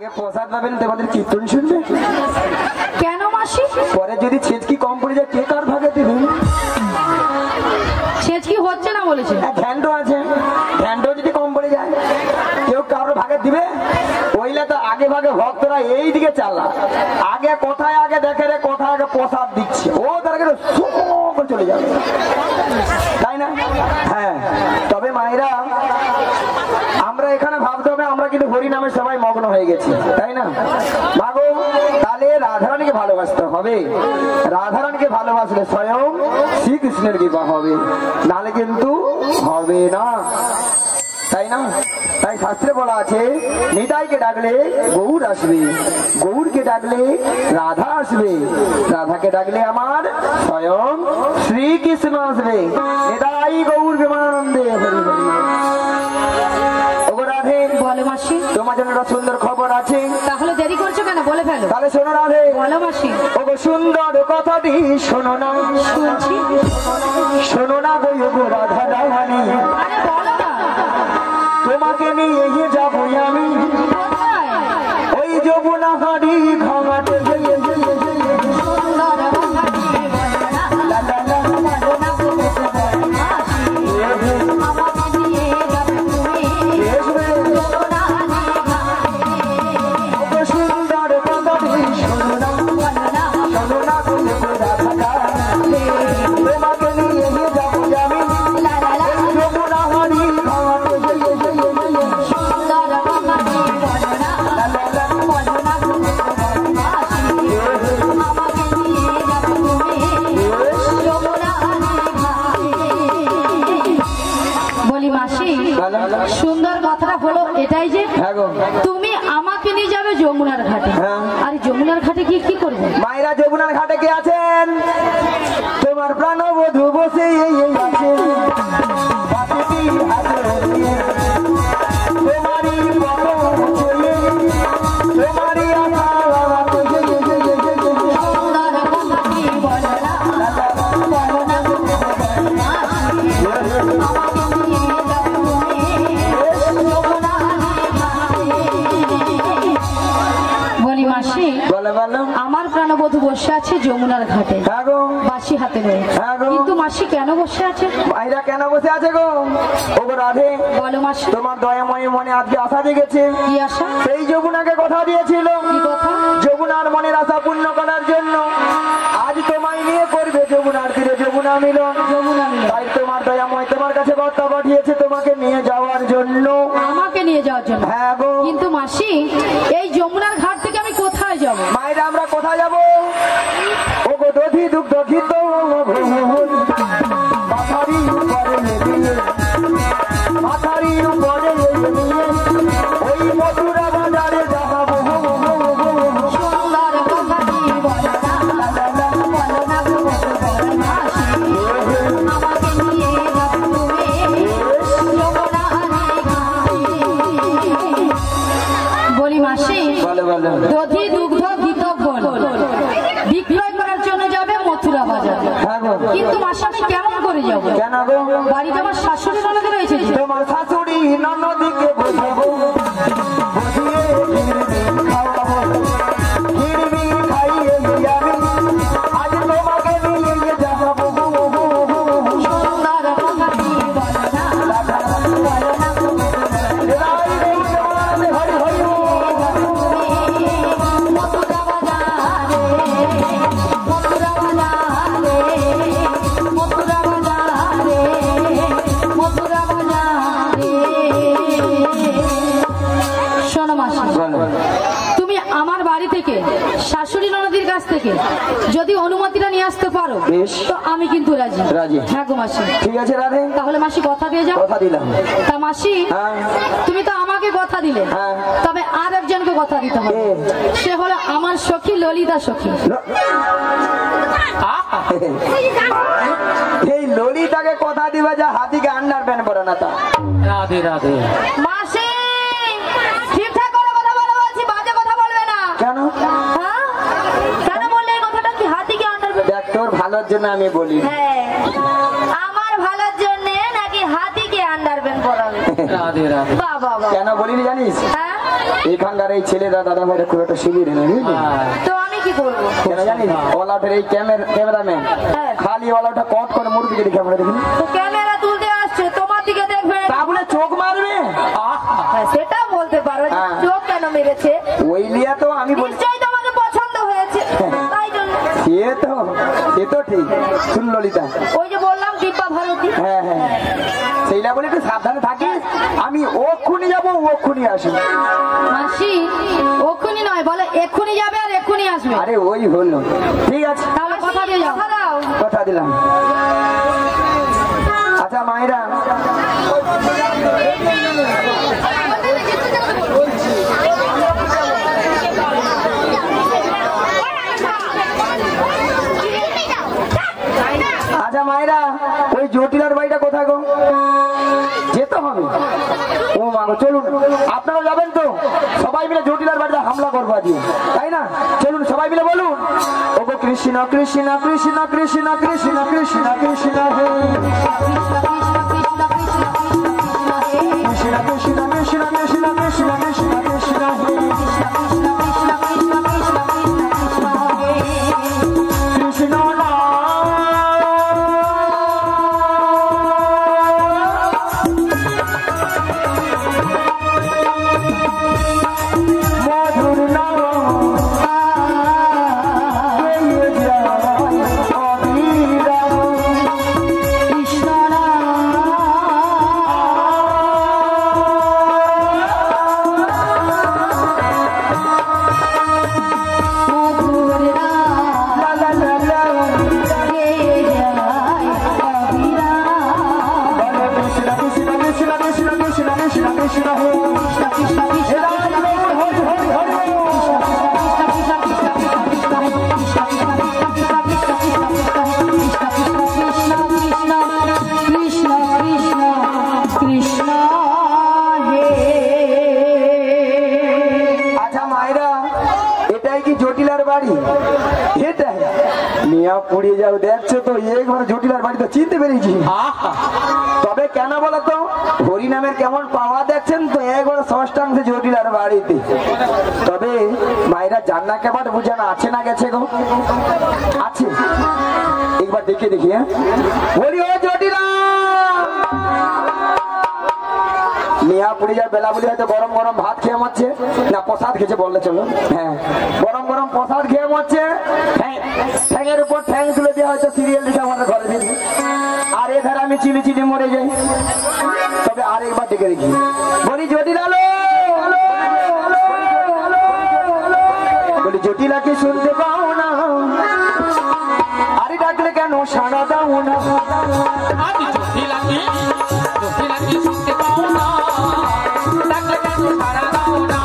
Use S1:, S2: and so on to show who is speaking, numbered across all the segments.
S1: আগে প্রসাদ পাবেন তোমাদের কীর্তন শুনবে
S2: কেন মাসি?
S1: পরে যদি ছেচকি কম পড়ে যায় কে কার ভাগে দেবে?
S2: ছেচকি হচ্ছে না বলেছে।
S1: ঘ্যান্ড আছে, ঘ্যান্ড যদি কম পড়ে যায় কেউ কারোর ভাগে দিবে? ওইলে তো আগে ভাগে ভক্তরা এই দিকে চালা, আগে কোথায় আগে দেখে রে কোথায় আগে প্রসাদ দিচ্ছে, ও তার আগে করে চলে যাবে, তাই না? হ্যাঁ, তবে মায়েরা আমরা এখানে ভাবতে হবে আমরা কিন্তু হরি নামে সবাই মগ্ন হয়ে গেছি, তাই না? মাগো তাহলে রাধারানীকে ভালোবাসতে হবে, রাধারানীকে ভালোবাসলে স্বয়ং শ্রীকৃষ্ণের বিবাহ হবে, নাহলে কিন্তু হবে না, তাই না? তাই শাস্ত্রে বলা আছে নিতাইকে ডাকলে গৌর আসবে, গৌরকে ডাকলে রাধা আসবে, রাধাকে ডাকলে আমার স্বয়ং শ্রীকৃষ্ণ আসবে। নিতাই গৌর প্রেমানন্দে হরি হরি। ওগো রাধে,
S2: বলো মাসি।
S1: তোমার জন্য একটা সুন্দর খবর আছে।
S2: তাহলে দেরি করছো কেন, বলে ফেলো।
S1: তাহলে শোনো রাধে।
S2: বলো মাসি।
S1: ওগো সুন্দর কথাটি শোনো না,
S2: শুনছি।
S1: শোনো না গো ওগো রাধা রানী,
S2: আরে বলো না।
S1: তোমাকে নিয়ে যাবো আমি
S2: কোথায়?
S1: ওই যমুনা হাড়ি ঘাটে।
S2: সুন্দর কথাটা হলো এটাই যে তুমি আমাকে নিয়ে যাবে যমুনার ঘাটে। আর যমুনার ঘাটে গিয়ে কি করবে?
S1: মায়েরা যমুনার ঘাটে কে আছেন? তোমার প্রাণবধূ বসে আছে,
S2: আমার প্রাণবধূ বসে আছে যমুনার ঘাটে বাঁশি হাতে নিয়ে। কিন্তু মাসি কেন বসে আছে?
S1: মায়েরা কেন বসে আছে গো? ওগো রাধে,
S2: বলো মাসি।
S1: তোমার দয়াময় মনে আজকে আশা জেগেছে।
S2: কি আশা?
S1: সেই যমুনাকে কথা দিয়েছিল,
S2: কি কথা?
S1: যমুনার মনের আশা পূর্ণ করার জন্য আজ তোমায় নিয়ে করবে যমুনার তীরে যমুনা মিলন।
S2: যমুনা মিলন।
S1: তাই তোমার দয়াময় তোমার কাছে বার্তা পাঠিয়েছে তোমাকে নিয়ে যাওয়ার জন্য।
S2: আমাকে নিয়ে যাওয়ার জন্য?
S1: হ্যাঁ গো।
S2: কিন্তু মাসি এই যমুনার ঘাট থেকে আমি কোথায় যাব?
S1: মায়েরা আমরা কোথায় যাব? ওগো দধি দুগ্ধ ঘিত মাথারি উপরে নিয়ে, মাথারি উপরে নিয়ে ওই মথুরা বাজারে যাবো।
S2: সুন্দর কথাটি বলো না, বলো না গো মাসি। আমাকে নিয়ে যাবে তুমি যমুনার ঘাটে। বলি মাসি, দধি দুগ্ধ ঘিত ফল বিক্রয় করার জন্য যাবে মথুরা বাজারে। কিন্তু মাসি আমি কেমন করে যাবো?
S1: কেন গো?
S2: বাড়িতে আমার শাশুড়ি ননদ রয়েছে।
S1: তোমার শাশুড়ি ননদিকে বোঝাবো, বুঝিয়ে খিরবি খাওয়াবো, খিরবি খাইয়ে আমি আজ তোমাকে নিয়ে যাবো।
S2: সুন্দর কথাটি বলো না, বলো না
S1: হরি হরি।
S2: মথুরা বাজারে, মথুরা বাজারে, মথুরা বাজারে, মথুরা বাজারে। শোনো মাসি, তুমি আমার বাড়ি থেকে শাশুড়ি ননদির কাছ থেকে যদি অনুমতিটা নিয়ে আসতে পারো তো আমি কিন্তু রাজি।
S1: রাজি?
S2: হ্যাঁ গো মাসি।
S1: ঠিক আছে রাধে,
S2: তাহলে মাসি কথা দিয়ে যাও।
S1: কথা দিলাম।
S2: তা মাসি তুমি তো আমাকে কথা দিলে, তবে আর একজনকে কথা দিতে হবে। সে হলো আমার সখী ললিতা সখী।
S1: এই ললিতাকে কথা দিবে যা হাতিকে আন্ডার প্যান্ট পরে না তা। রাধে রাধে।
S2: মাসি ঠিকঠাক করে কথা বলো বলছি, বাজে কথা বলবে না।
S1: কেন?
S2: কেন বললে এই কথাটা? কি হাতিকে আন্ডার প্যান্ট?
S1: দেখ তোর ভালোর জন্য আমি বলি।
S2: হ্যাঁ, আমার ভালোর জন্য নাকি হাতিকে আন্ডার প্যান্ট পরাবে?
S1: রাধে রাধে।
S2: বাহ বাহ বাহ।
S1: কেন বলিনি জানিস? এখানকার এই ছেলেরা দাদা ভাইরা খুব একটা সুবিধে নেই, বুঝলি?
S2: তো আমি কি করবো?
S1: কেন জানিস, ওলাটের এই ক্যামেরাম্যান খালি ওলাটা কট করে মুরগি দিকে ক্যামেরা দেখি,
S2: তো ক্যামেরা তুলতে আসছে তোমার দিকে দেখবে,
S1: তা বলে চোখ মারবে।
S2: সেটা বলতে পারো, চোখ কেন মেরেছে?
S1: ওই লিয়া তো আমি বলি
S2: নিশ্চয়ই তোমাকে পছন্দ হয়েছে, তাই জন্য।
S1: সে তো ঠিক। শুন ললিতা,
S2: ওই যে বললাম দিব্যা ভারতী,
S1: হ্যাঁ হ্যাঁ, সেইটা বলে একটু সাবধানে থাকিস। আমি ওক্ষুনি যাবো, ওক্ষুনি আসবো।
S2: মাসি ওক্ষুনি নয়, বলে এক্ষুনি যাবে আর এক্ষুনি আসবে।
S1: আরে ওই হলো, ঠিক আছে,
S2: তাহলে কথা দিয়ে যাও।
S1: কথা দিলাম। আচ্ছা মায়েরা, আচ্ছা মায়েরা, ওই জটিলার বাড়িটা কোথায় গো? যেতে হবে। ও মাগো, চলুন। আপনারা যাবেন তো? সবাই মিলে জটিলার বাড়িতে হামলা করবো আজকে, তাই না? চলুন সবাই মিলে বলুন, ও গো কৃষ্ণ কৃষ্ণ কৃষ্ণ কৃষ্ণ কৃষ্ণ কৃষ্ণ কৃষ্ণ হে কৃষ্ণ কৃষ্ণ কৃষ্ণ কৃষ্ণ কৃষ্ণ কৃষ্ণ কৃষ্ণ হে কৃষ্ণ পুড়িয়ে যাও, দেখছো তো একবার জটিলার বাড়িতে চিনতে পেরেছি। তবে কেন বলতো, হরিনামের কেমন পাওয়া দেখছেন তো, একবার ষষ্ঠাংশে জটিলার বাড়িতে। তবে মায়েরা জান্না কেবার বুঝানো আছে না গেছে গো? আছে, একবার দেখে দেখি। হ্যাঁ বলি, ও জটিলা, মিয়া পুড়ে যার বেলা বলি হয়তো গরম গরম ভাত খেয়ে মরছে না, প্রসাদ খেয়েছে বললে চলো। হ্যাঁ, গরম গরম প্রসাদ খেয়ে মরছে, ঠ্যাঙের উপর ঠ্যাং তুলে দিয়ে হয়তো সিরিয়াল দেখে আমাদের ঘরে দিন, আর এধারে আমি চিলি চিলি মরে যাই। তবে আরেকবার ডেকে দেখি, বলি জটিলা, বলি জটিলাকে শুনতে পাও না? আরে ডাকলে কেন সাড়া দাও না? শুনতে পাও না, ডাকলে কেন সাড়া দাও না?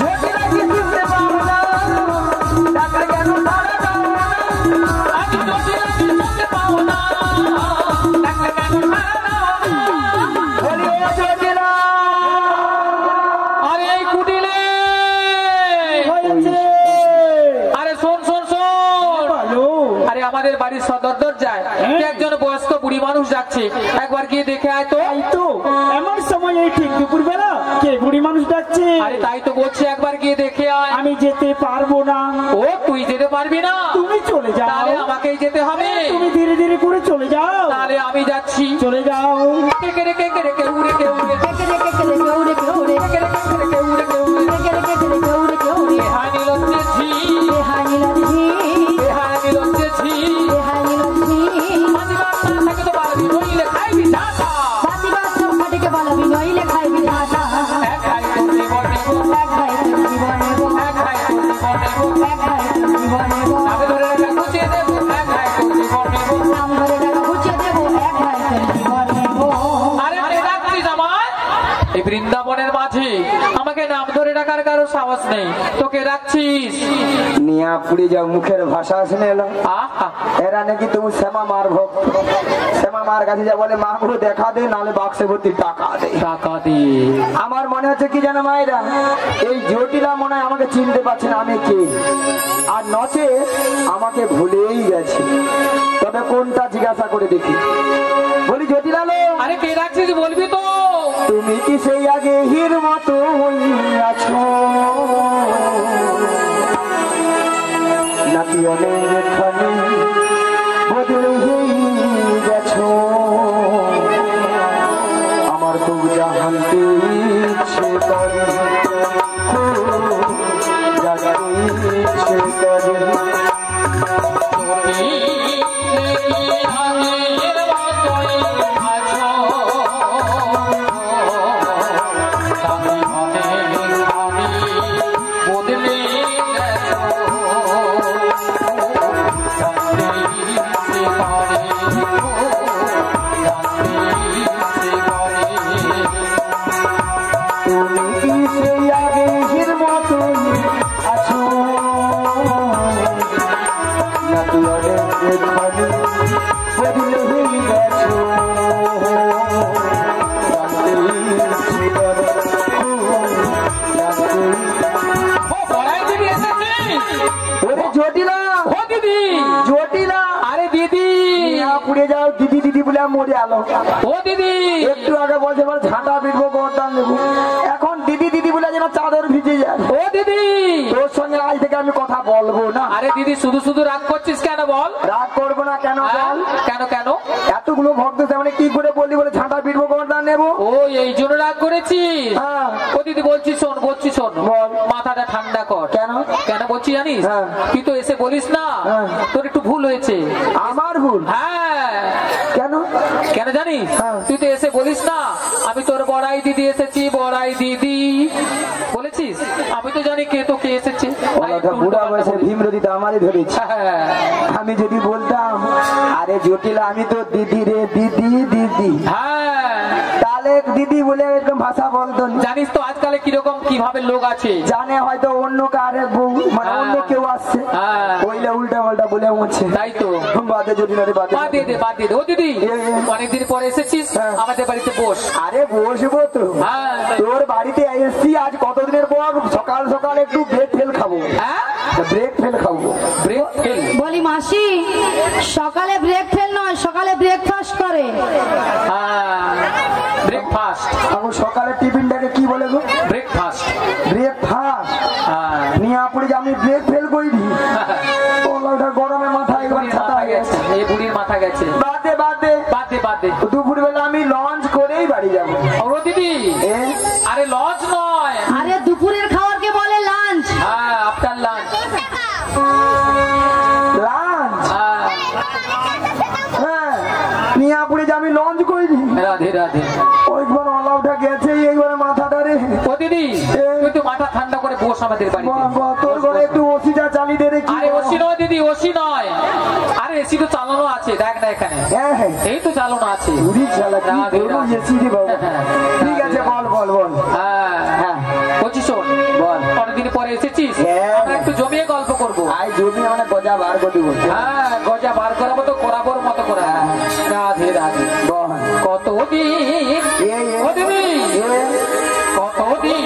S1: জটিলাকে শুনতে পাও না, ডাকলে কেন সাড়া দাও না? আমি জটিলাকে শুনতে পাও না, ডাকলে কেন সাড়া দাও না? বলি ও জটিলা, আরে এই কুটিলে, আরে শোন শোন শোন, আরে আমাদের বাড়ির সদর দরজায় একজন বয়স্ক বুড়ি মানুষ যাচ্ছে, একবার গিয়ে দেখে আয় তো।
S3: এমন সময় এই ঠিক দুপুর বেলা কে বুড়ি মানুষ ডাকছে?
S1: আরে তাই তো বলছি, একবার গিয়ে দেখে আয়।
S3: আমি যেতে পারবো না।
S1: ও তুই যেতে পারবি না?
S3: তুমি চলে যাও।
S1: তাহলে আমাকেই যেতে হবে।
S3: তুমি ধীরে ধীরে করে চলে যাও।
S1: তাহলে আমি যাচ্ছি।
S3: চলে যাও।
S1: কে রে কে রে কে উড়ে কে উড়ে কে রে কে রে কে উড়ে কে উড়ে কে রে কে রে কে উড়ে কে উড়ে কে রে কে রে কে উড়ে কে উড়ে হানি লজ্জে ঝি হানি লজ্জে ঝি মাদিবা থাকে তো বাড়ি নইলে খাইবি ঢাকা, মাদিবা থাকে তো বাড়ি নইলে খাইবি ঢাকা। এক ভাই তোর জীবনে এক ভাই তোর জীবনে এক ভাই তোর জীবনে এক ভাই তোর জীবনে নাম ধরে রাখা খুঁজে দেব এক ভাই তোর জীবনে নাম ধরে রাখা খুঁজে দেব এক ভাই তোর জীবনে। আরে রাখছি জামাই, এই বৃন্দাবনের মাঝে আমাকে নাম ধরে রাখার কারো সাহস নেই, তোকে রাখছিস। নিয়া পুড়ে যাও, মুখের ভাষা শুনে এলো। এরা নাকি তুমি শ্যামা মার ভক্ত, শ্যামা মার কাছে যা বলে মা গুলো দেখা দে, নাহলে বাক্সে ভর্তি টাকা দে, টাকা দে। আমার মনে হচ্ছে কি জানো মায়েরা, এই জটিলা মনে হয় আমাকে চিনতে পারছে না আমি কে, আর নচে আমাকে ভুলেই গেছে। তবে কোনটা জিজ্ঞাসা করে দেখি। বলি জটিলা লো, আরে কে রাখছিস বলবি তো? তুমি কি সেই আগে হির মতো আছো নাকি অনেকখানি বদলে গেছো আমার তো জানতে ইচ্ছে করে জানতে ইচ্ছে করে দিদি দিদি বলে মরে আলো ও দিদি একটু আগে বলছে ঝাঁটা পিটবো গরদান নেবো এখন দিদি দিদি বলে যেন চাদর ভিজে যায় ও দিদি তোর সঙ্গে আজ থেকে আমি কথা বলবো না
S4: আরে দিদি শুধু শুধু রাগ করছিস কেন বল
S1: রাগ করবো না কেন বল
S4: কেন কেন
S1: এতগুলো ভক্ত সামনে কি করে বললি বলে ঝাঁটা পিটবো গরদান নেবো
S4: ও এই জন্য রাগ করেছিস
S1: হ্যাঁ
S4: ও দিদি বলছি শোন
S1: বল
S4: মাথাটা ঠান্ডা কর
S1: কেন
S4: কেন বলছি জানিস
S1: হ্যাঁ
S4: তুই তো এসে বলিস না তোর একটু ভুল হয়েছে
S1: আমার ভুল
S4: হ্যাঁ
S1: কেন
S4: কেন জানিস তুই তো এসে বলিস না আমি তোর বড়াই দিদি এসেছি বড়াই দিদি বলেছিস আমি তো জানি কে তো কে এসেছে
S1: বুড়া বয়সে ভীমরতি তো আমারই ধরেছি আমি যদি বলতাম আরে জটিল আমি তো দিদি রে দিদি দিদি
S4: হ্যাঁ
S1: তাহলে দিদি বলে একদম ভাষা বলতো
S4: জানিস তো আজকালে কিরকম কিভাবে লোক আছে
S1: জানে হয়তো অন্য কারে বউ মানে অন্য কেউ আসছে ওইলে উল্টা পাল্টা বলে মরছে
S4: তাই তো
S1: বাদে জটিল
S4: বাদ দিয়ে দে ও দিদি অনেকদিন পরে এসেছিস আমাদের বাড়িতে বস
S1: আরে বসবো তো তোর বাড়িতে এসছি আজ কতদিনের পর সকাল সকাল একটু ব্রেক ফেল খাবো ব্রেক ফেল খাবো
S4: ব্রেক ফেল
S2: বলি মাসি সকালে ব্রেক ফেল নয় সকালে ব্রেকফাস্ট করে
S4: ব্রেকফাস্ট
S1: এখন সকালে টিফিনটাকে কি বলে গো
S4: ব্রেকফাস্ট
S1: ব্রেকফাস্ট নিয়ে পড়ে যে আমি ব্রেক ফেল করি দি ওটা গরমে মাথায় ছাতা গেছে
S4: এই বুড়ির মাথা গেছে
S1: বাদে বাদে
S4: বাদে বাদে
S1: দুপুর বেলা আমি লঞ্চ করেই বাড়ি যাবো
S4: ও দিদি আরে লঞ্চ নয়
S2: আরে দুপুরের খাবারকে বলে লাঞ্চ
S4: আফটার লাঞ্চ
S1: লাঞ্চ নিয়ে পড়ে যে আমি লঞ্চ করিনি
S4: রাধে রাধে
S1: ওইবার অলা উঠা গেছে এইবার মাথাটা রে
S4: ও দিদি তুই তো মাথা ঠান্ডা করে বস আমাদের বাড়িতে
S1: তোর ঘরে একটু ওসিটা চালিয়ে দে রে কি
S4: আরে ওসি নয় দিদি ওসি নয় আরে এসি তো চালানো আছে দেখ না এখানে এই তো চালানো আছে
S1: উড়ি চালা কি করবো এসি রে বাবা ঠিক আছে বল বল বল
S4: বলছি শোন বল অনেকদিন পরে এসেছিস আমরা একটু জমিয়ে গল্প করবো
S1: আই জমিয়ে মানে গজা বার করে দিব
S4: গজা বার করাবো তো করাবোর মতো করা রাধে রাধে কতদিন ও দিদি কতদিন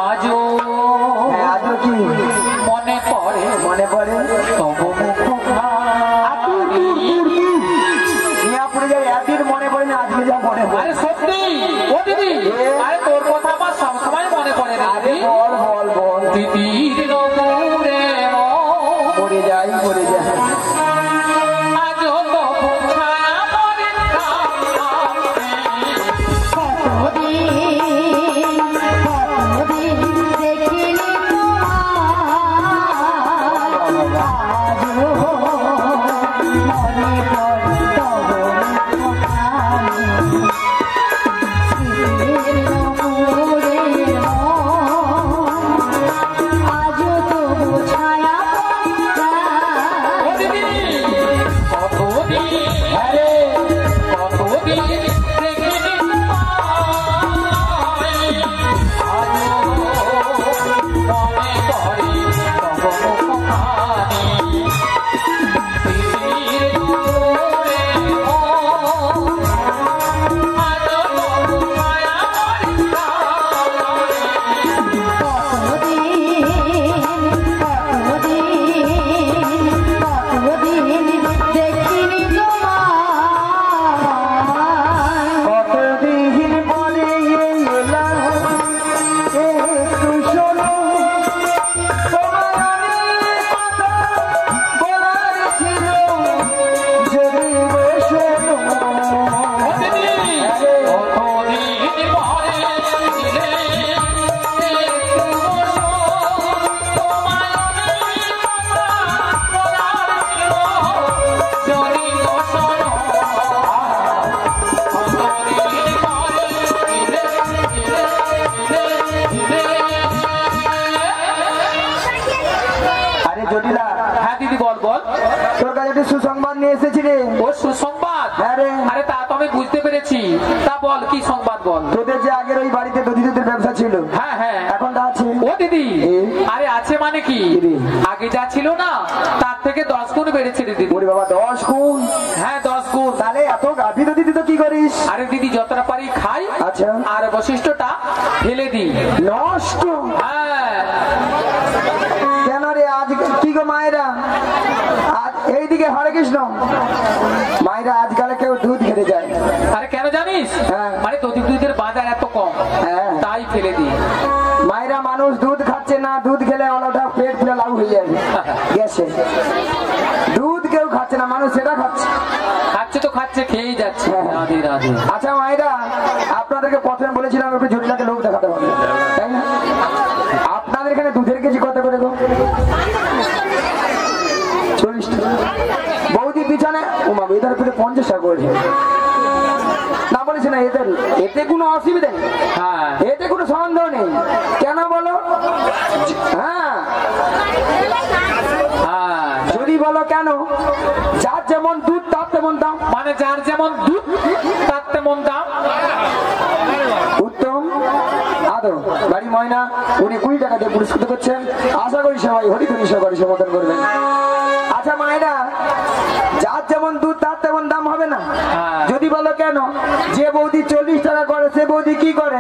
S4: আজও
S1: আজও কি
S4: মনে পড়ে তবু
S1: মনে পড়ে না আজকে যা মনে পড়ে
S4: সত্যি ও দিদি আরে তোর কথা আমার সবসময় মনে পড়ে না
S1: বল বল বল
S4: দিদির নপুরে
S1: পড়ে যাই
S4: আজও তো
S1: সুসংবাদ নিয়ে এসেছি রে।
S4: ও সুসংবাদ?
S1: হ্যাঁ রে।
S4: আরে তা তো আমি বুঝতে পেরেছি, তা বল কি সংবাদ বল।
S1: তোদের যে আগের ওই বাড়িতে দধি দুধের ব্যবসা ছিল,
S4: হ্যাঁ হ্যাঁ,
S1: এখন তা আছে?
S4: ও দিদি,
S1: এ?
S4: আরে আছে মানে কি,
S1: রে?
S4: আগে যা ছিল না তার থেকে 10 গুণ বেড়েছে রে দিদি।
S1: ওরে বাবা 10 গুণ?
S4: হ্যাঁ 10 গুণ।
S1: তাহলে এত গাভী দধি তুই তো কি করিস?
S4: আরে দিদি যতটা পারি খাই,
S1: আচ্ছা,
S4: আর অবশিষ্টটা ফেলে দিই।
S1: নষ্ট?
S4: হ্যাঁ।
S1: কেন রে? আজ কি গো মায়েরা, এইদিকে হরে কৃষ্ণ, মায়েরা আজকাল কেউ দুধ খেতে যায়?
S4: আরে কেন জানিস?
S1: হ্যাঁ।
S4: মানে দুধের বাজার এত কম,
S1: হ্যাঁ,
S4: তাই ফেলে দিই।
S1: মায়েরা মানুষ দুধ খাচ্ছে না, দুধ খেলে ওটা পেট ফুলে লাউ হয়ে যাবে গেছে। দুধ কেউ খাচ্ছে না, মানুষ সেটা খাচ্ছে।
S4: খাচ্ছে তো খাচ্ছে, খেয়েই যাচ্ছে। রাধে রাধে।
S1: আচ্ছা মায়েরা, আপনাদেরকে প্রথমে বলেছিলাম একটু জটিলাকে লোক দেখাতে হবে, তাই না? আপনাদের এখানে দুধের কেজি কত করে গো? 40 টাকা। বৌদি পিছনে উমাবো এদের পেটে 50 টাকা করেছে না, বলেছি না? এতে কোনো অসুবিধা নেই,
S4: হ্যাঁ,
S1: এতে কোনো সন্দেহ নেই। কেন বলো? হ্যাঁ,
S4: হ্যাঁ।
S1: যদি বলো কেন, যার যেমন দুধ তার তেমন দাম।
S4: মানে যার যেমন দুধ তার তেমন দাম।
S1: উত্তম আদর বাড়ি ময়না উনি 20 টাকা দিয়ে পুরস্কৃত করছেন। আশা করি সবাই হরিধনী সহকারে সমর্থন করবেন। আচ্ছা মায়েরা, যার যেমন দুধ তার তেমন দাম হবে না। যদি বলো কেন, যে বৌদি 40 টাকা করে সে বৌদি কি করে?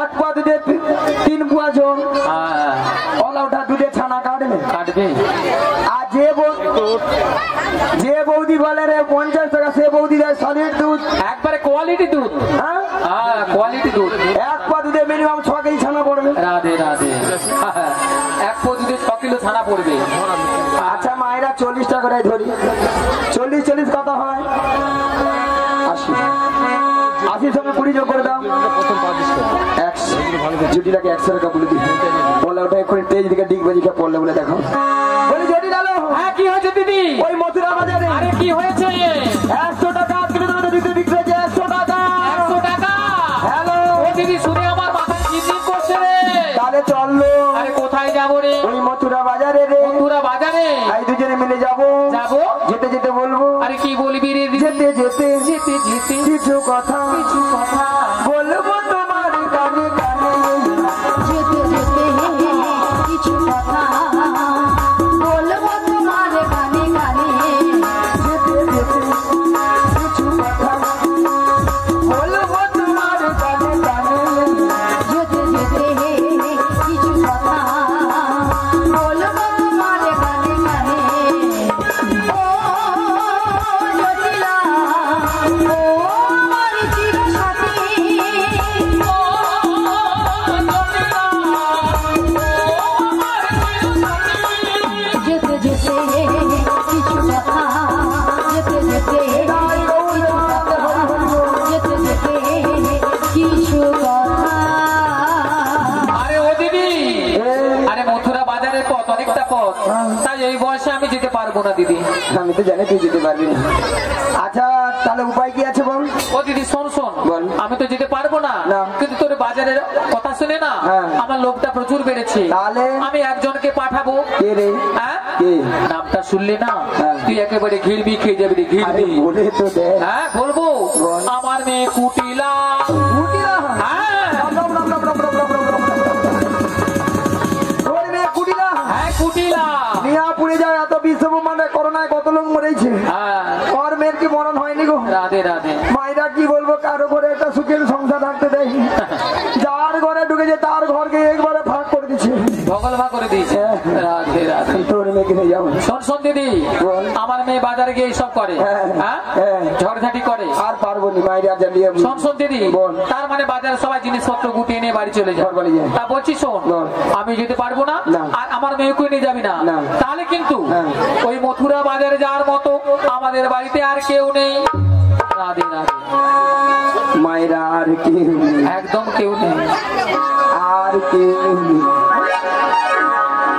S1: 1 পোয়া দুধে 3 পোয়া জল, ওটা দুধে ছানা কাটবে। আর যে বৌদি বলে রে 50 টাকা, সে বৌদি দেয় সলিড দুধ,
S4: একবারে কোয়ালিটি দুধ।
S1: হ্যাঁ,
S4: কোয়ালিটি দুধ।
S1: 1 পোয়া দুধে মিনিমাম 6 কেজি ছানা পড়বে।
S4: রাধে রাধে। 1 পোয়া দুধে 6 কিলো ছানা পড়বে।
S1: আচ্ছা মায়েরা 40 টাকা করে ধরি, 40 কত হয়? 80। 80 সঙ্গে 20 যোগ করে দাও, 100। জটিলাকে 100 টাকা বলে দিই, বলে ওটা এখন তেজ দিকে ডিগ বাজিকে পড়লে বলে দেখো। বলি জটিল আলো।
S4: হ্যাঁ কি হয়েছে দিদি?
S1: ওই মথুরা বাজারে।
S4: আরে কি হয়েছে?
S1: 100 টাকা কিলো দামে দিতে বিক্রি হয়েছে। 100 টাকা।
S4: 100 টাকা?
S1: হ্যালো।
S4: ও দিদি শুনে আমার মাথা চিনচিন করছে রে।
S1: তাহলে চললো।
S4: আরে কোথায় যাবো রে?
S1: ওই মথুরা বাজারে রে।
S4: মথুরা বাজারে?
S1: এই দুজনে মিলে যাবো।
S4: যাবো?
S1: যেতে যেতে বলবো।
S4: আরে কি বলবি রে দিদি?
S1: যেতে যেতে
S4: যেতে যেতে
S1: কিছু কথা বলবো তোমার কানে কানে।
S2: যেতে যেতে কিছু কথা বলবো তোমার কানে কানে।
S1: যেতে যেতে কিছু কথা বলবো তোমার কানে কানে।
S2: যেতে যেতে কিছু কথা বলবো তোমার কানে কানে। ও জটিলা, ও আমার চিরসাথী, ও যেতে যেতে কিছু কথা, যেতে যেতে যেতে যেতে কিছু কথা।
S4: আরে ও দিদি, আরে মথুরা বাজারে পথ অনেকটা পথ, তাই এই বয়সে আমি যেতে পারবো না দিদি।
S1: আমি তো জানি তুই যেতে পারবি না। আচ্ছা তাহলে উপায় কি আছে বল?
S4: ও দিদি শোন শোন,
S1: বল।
S4: আমি তো যেতে পারবো না,
S1: না।
S4: কিন্তু তোর বাজারের কথা শুনে না
S1: হ্যাঁ।
S4: আমার লোকটা প্রচুর বেড়েছে।
S1: তাহলে?
S4: আমি একজনকে পাঠাবো।
S1: কে রে?
S4: হ্যাঁ?
S1: কে?
S4: নামটা শুনলে না
S1: হ্যাঁ।
S4: তুই একেবারে ঘিরবি, খেয়ে যাবি রে,
S1: আরে
S4: ঘিরবি।
S1: বলে তো দে।
S4: হ্যাঁ বলবো।
S1: বল।
S4: আমার মেয়ে কুটিলা।
S1: কুটিলা?
S4: হ্যাঁ
S1: তোর মেয়ে কুটিলা?
S4: হ্যাঁ কুটিলা।
S1: মিয়াপুরে যায় এত বিশ্বব্রহ্মাণ্ডে করোনায় কত লোক মরেছে,
S4: হ্যাঁ
S1: ওর মেয়ের কি মরণ হয়নি গো?
S4: রাধে রাধে।
S1: মায়েরা কি বলবো, কারো ঘরে একটা সুখের সংসার থাকতে দেয়, যার ঘরে ঢুকেছে তার ঘরকে একবারে ভাগ করে দিচ্ছে।
S4: ভগল ভাগ করে দিয়েছে। রাধে রাধে।
S1: তোর মেয়েকে নিয়ে যাবো।
S4: শোন শোন দিদি,
S1: বল।
S4: আমার মেয়ে বাজারে গিয়ে সব করে,
S1: হ্যাঁ,
S4: হ্যাঁ
S1: হ্যাঁ।
S4: ঝড়ঝাটি করে।
S1: আর পারবো নি মায়ের আর জ্বালিয়ে।
S4: শোন শোন দিদি,
S1: বল।
S4: তার মানে বাজারে সবাই জিনিসপত্র গুটিয়ে নিয়ে বাড়ি চলে যায়।
S1: ঘর বাড়ি যায়।
S4: তা বলছি শোন,
S1: বল।
S4: আমি যেতে পারবো না,
S1: না।
S4: আর আমার মেয়েকে নিয়ে যাবি না,
S1: না।
S4: তাহলে কিন্তু
S1: হ্যাঁ।
S4: ওই মথুরা বাজারে যাওয়ার মতো আমাদের বাড়িতে আর কেউ নেই। রাধে রাধে।
S1: মায়েরা আর কেউ নেই,
S4: একদম কেউ নেই।
S1: আর কেউ নেই।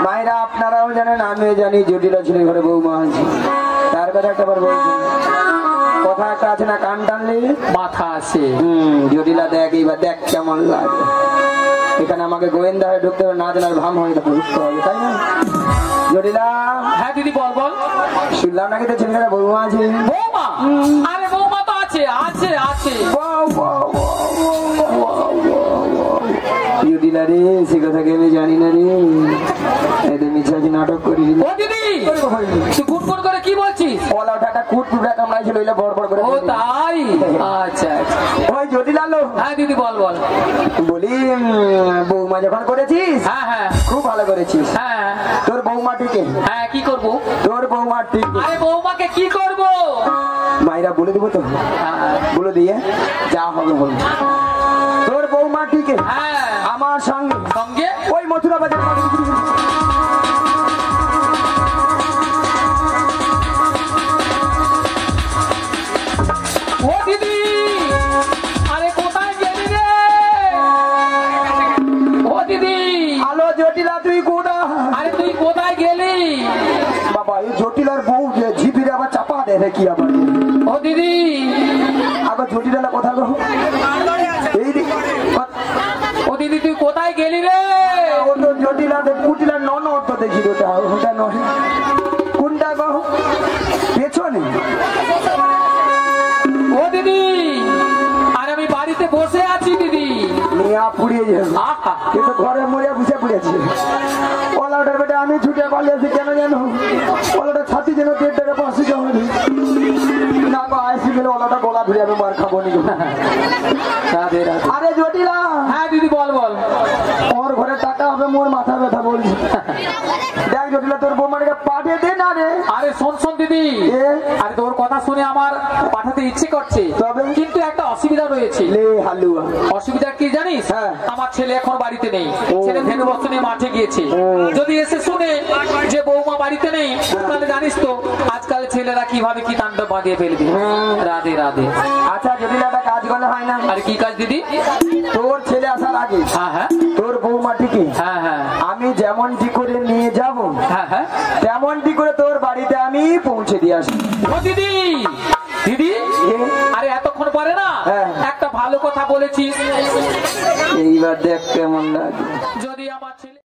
S1: মায়েরা আপনারাও জানেন, আমিও জানি, জটিলা ছেলে ঘরে বৌমা আছে, তার কথা একটা বার বলছি। কথা একটা আছে না, কান টানলে
S4: মাথা আছে।
S1: জটিলা দেখ, এইবার দেখ কেমন লাগে। এখানে আমাকে গোয়েন্দা হয়ে ঢুকতে হবে, না জানার ভাম হয়ে বুঝতে হবে, তাই না? জটিলা
S4: হ্যাঁ দিদি বল বল।
S1: শুনলাম নাকি তো ছেলেরা বৌমা আছে।
S4: বৌমা? আরে বৌমা তো আছে আছে আছে।
S1: জটিলা রে সে কথা কি আমি জানি না রে, এদের মিছাছি নাটক করি।
S4: ও দিদি তুই গুনগুন করে কি বলছিস?
S1: ওলা ওটা কুট টুকরা কামড়াইছিল, ওইলা বড় বড় করে।
S4: ও তাই? আচ্ছা আচ্ছা।
S1: ওই জটিলা লো।
S4: হ্যাঁ দিদি বল বল।
S1: বলি বৌমা যখন করেছিস
S4: হ্যাঁ হ্যাঁ
S1: খুব ভালো করেছিস।
S4: হ্যাঁ
S1: তোর বৌমাটিকে
S4: হ্যাঁ কি করবো?
S1: তোর বৌমাটিকে
S4: আরে বৌমাকে কি করবো?
S1: মাইরা বলে দেবো তো, বলে দিয়ে যা হবে বল। তোর বৌমাটিকে
S4: হ্যাঁ
S1: আমার সঙ্গে
S4: সঙ্গে
S1: ওই মথুরা বাজার
S4: ও দিদি আরে কোথায় গেলি রে? ও দিদি
S1: আলো জটিলা তুই কোটা।
S4: আরে তুই কোথায় গেলি?
S1: বাবা এই জটিলার বউ যে ঝিপিরে আবার চাপা দেয় রে কি আবার।
S4: ও দিদি
S1: আবার জটিলা কথা গো এই রে।
S4: ও দিদি তুই কোথায় গেলি রে?
S1: ও তো জটিলাতে কুটিলার নন তো দেখি ওটা ওটা নয় কোনটা গো পেছনে।
S4: ও দিদি আরে আমি বাড়িতে বসে আছি দিদি।
S1: নিয়া পুড়িয়ে যাবে
S4: আহা
S1: কিন্তু ঘরে মরিয়া বুঝে পড়েছে। ওলাটার বেটা আমি ছুটে পালিয়েছি কেন জানো? ওলাটা ছাতি যেন 1.5 টাকা 5 জমা না গো আইসি গেলে ওলাটা গলা ধরে আমি মার খাবো নি।
S4: রাধে রাধে।
S1: আরে জটিলা
S4: হ্যাঁ দিদি বল বল।
S1: ওর ঘরে টাকা হবে মোর মাথা ব্যথা বলছি। দেখ জটিলা তোর বৌমাটাকে পাঠিয়ে দে না রে।
S4: আরে শোন শোন দিদি
S1: এ?
S4: আরে তোর কথা শুনে আমার পাঠাতে ইচ্ছে করছে,
S1: তবে?
S4: কিন্তু একটা অসুবিধা রয়েছে।
S1: লে হালুয়া
S4: অসুবিধা কি জানিস?
S1: হ্যাঁ।
S4: আমার ছেলে এখন বাড়িতে নেই,
S1: ও।
S4: ছেলে ধেনু বস্তু নিয়ে মাঠে গিয়েছে।
S1: ও।
S4: যদি এসে শুনে যে বৌমা বাড়িতে নেই তাহলে জানিস তো আজকাল ছেলেরা কিভাবে কি তাণ্ডব বাঁধিয়ে ফেলবে। রাধে রাধে।
S1: আচ্ছা জটিলা একটা কাজ করলে হয় না?
S4: আরে কি কাজ দিদি?
S1: তোর ছেলে আসার আগে
S4: হ্যাঁ হ্যাঁ
S1: তোর বৌমাটিকে
S4: হ্যাঁ হ্যাঁ
S1: আমি যেমনটি করে নিয়ে যাব
S4: হ্যাঁ হ্যাঁ।
S1: তেমনটি করে তোর বাড়িতে আমি পৌঁছে দিয়ে আসি।
S4: ও দিদি দিদি
S1: এ?
S4: আরে এতক্ষণ পরে না
S1: হ্যাঁ।
S4: একটা ভালো কথা বলেছিস।
S1: এইবার দেখ কেমন লাগে।
S4: যদি আমার ছেলে